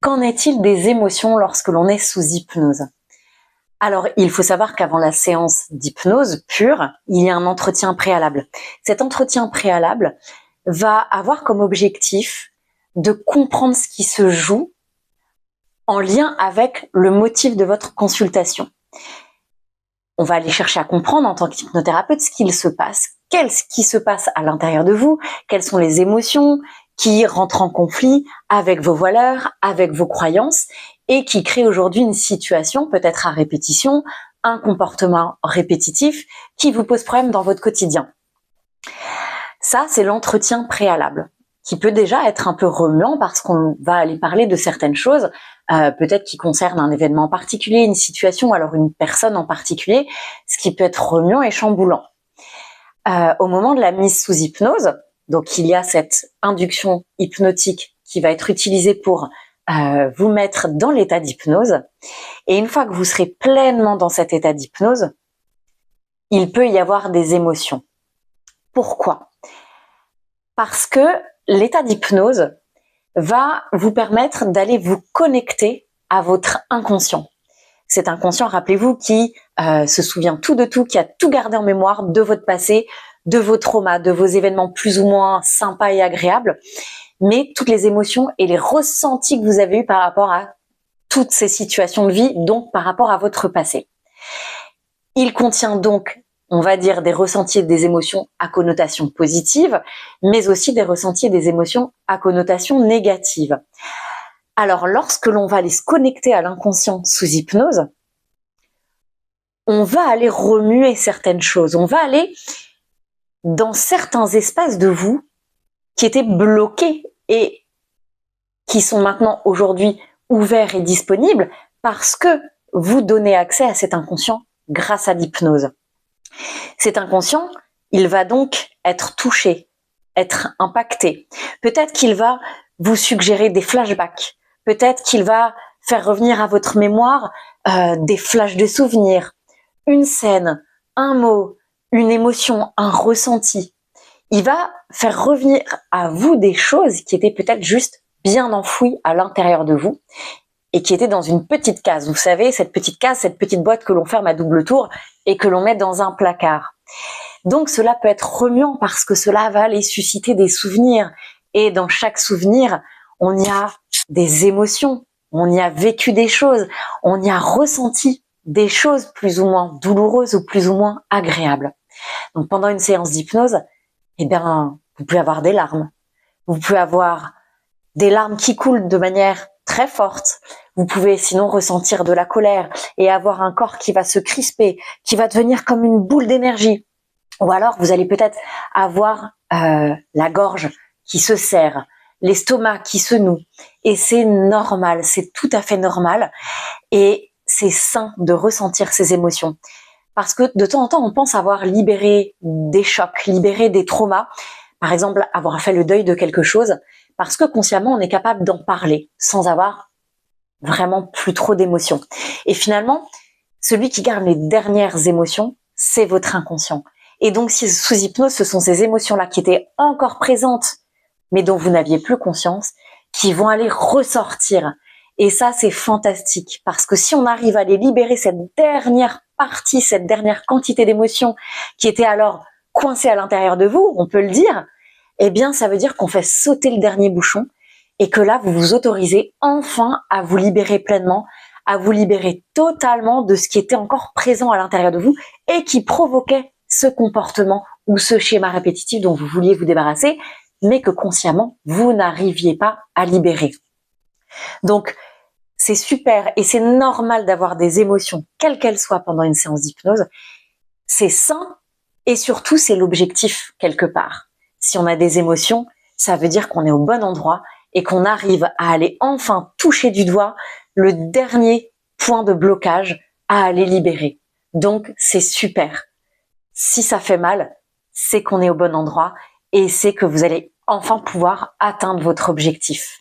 Qu'en est-il des émotions lorsque l'on est sous hypnose? Alors, il faut savoir qu'avant la séance d'hypnose pure, il y a un entretien préalable. Cet entretien préalable va avoir comme objectif de comprendre ce qui se joue en lien avec le motif de votre consultation. On va aller chercher à comprendre en tant qu'hypnothérapeute ce qu'il se passe, qu'est-ce qui se passe à l'intérieur de vous, quelles sont les émotions qui rentrent en conflit avec vos valeurs, avec vos croyances, et qui créent aujourd'hui une situation, peut-être à répétition, un comportement répétitif qui vous pose problème dans votre quotidien. Ça, c'est l'entretien préalable, qui peut déjà être un peu remuant parce qu'on va aller parler de certaines choses, peut-être qui concernent un événement en particulier, une situation, ou alors une personne en particulier, ce qui peut être remuant et chamboulant. Au moment de la mise sous hypnose, donc il y a cette induction hypnotique qui va être utilisée pour vous mettre dans l'état d'hypnose. Et une fois que vous serez pleinement dans cet état d'hypnose, il peut y avoir des émotions. Pourquoi? Parce que l'état d'hypnose va vous permettre d'aller vous connecter à votre inconscient. Cet inconscient, rappelez-vous, qui se souvient tout de tout, qui a tout gardé en mémoire de votre passé, de vos traumas, de vos événements plus ou moins sympas et agréables, mais toutes les émotions et les ressentis que vous avez eus par rapport à toutes ces situations de vie, donc par rapport à votre passé. Il contient donc, on va dire, des ressentis et des émotions à connotation positive, mais aussi des ressentis et des émotions à connotation négative. Alors, lorsque l'on va aller se connecter à l'inconscient sous hypnose, on va aller remuer certaines choses. On va aller dans certains espaces de vous qui étaient bloqués et qui sont maintenant aujourd'hui ouverts et disponibles parce que vous donnez accès à cet inconscient grâce à l'hypnose. Cet inconscient, il va donc être touché, être impacté. Peut-être qu'il va vous suggérer des flashbacks. Peut-être qu'il va faire revenir à votre mémoire des flashs de souvenirs, une scène, un mot, une émotion, un ressenti. Il va faire revenir à vous des choses qui étaient peut-être juste bien enfouies à l'intérieur de vous et qui étaient dans une petite case. Vous savez, cette petite case, cette petite boîte que l'on ferme à double tour et que l'on met dans un placard. Donc cela peut être remuant parce que cela va aller susciter des souvenirs. Et dans chaque souvenir, on y a des émotions, on y a vécu des choses, on y a ressenti des choses plus ou moins douloureuses ou plus ou moins agréables. Donc pendant une séance d'hypnose, eh bien, vous pouvez avoir des larmes. Vous pouvez avoir des larmes qui coulent de manière très forte. Vous pouvez sinon ressentir de la colère et avoir un corps qui va se crisper, qui va devenir comme une boule d'énergie. Ou alors vous allez peut-être avoir la gorge qui se serre, l'estomac qui se noue. Et c'est normal, c'est tout à fait normal. Et c'est sain de ressentir ces émotions. Parce que de temps en temps, on pense avoir libéré des chocs, libéré des traumas. Par exemple, avoir fait le deuil de quelque chose. Parce que consciemment, on est capable d'en parler sans avoir vraiment plus trop d'émotions. Et finalement, celui qui garde les dernières émotions, c'est votre inconscient. Et donc, si sous hypnose, ce sont ces émotions-là qui étaient encore présentes, mais dont vous n'aviez plus conscience, qui vont aller ressortir. Et ça, c'est fantastique. Parce que si on arrive à les libérer, cette dernière partie, cette dernière quantité d'émotions qui étaient alors coincées à l'intérieur de vous, on peut le dire, eh bien, ça veut dire qu'on fait sauter le dernier bouchon et que là, vous vous autorisez enfin à vous libérer pleinement, à vous libérer totalement de ce qui était encore présent à l'intérieur de vous et qui provoquait ce comportement ou ce schéma répétitif dont vous vouliez vous débarrasser, mais que consciemment, vous n'arriviez pas à libérer. Donc, c'est super et c'est normal d'avoir des émotions, quelles qu'elles soient, pendant une séance d'hypnose. C'est sain et surtout, c'est l'objectif quelque part. Si on a des émotions, ça veut dire qu'on est au bon endroit et qu'on arrive à aller enfin toucher du doigt le dernier point de blocage à aller libérer. Donc, c'est super. Si ça fait mal, c'est qu'on est au bon endroit et c'est que vous allez enfin pouvoir atteindre votre objectif.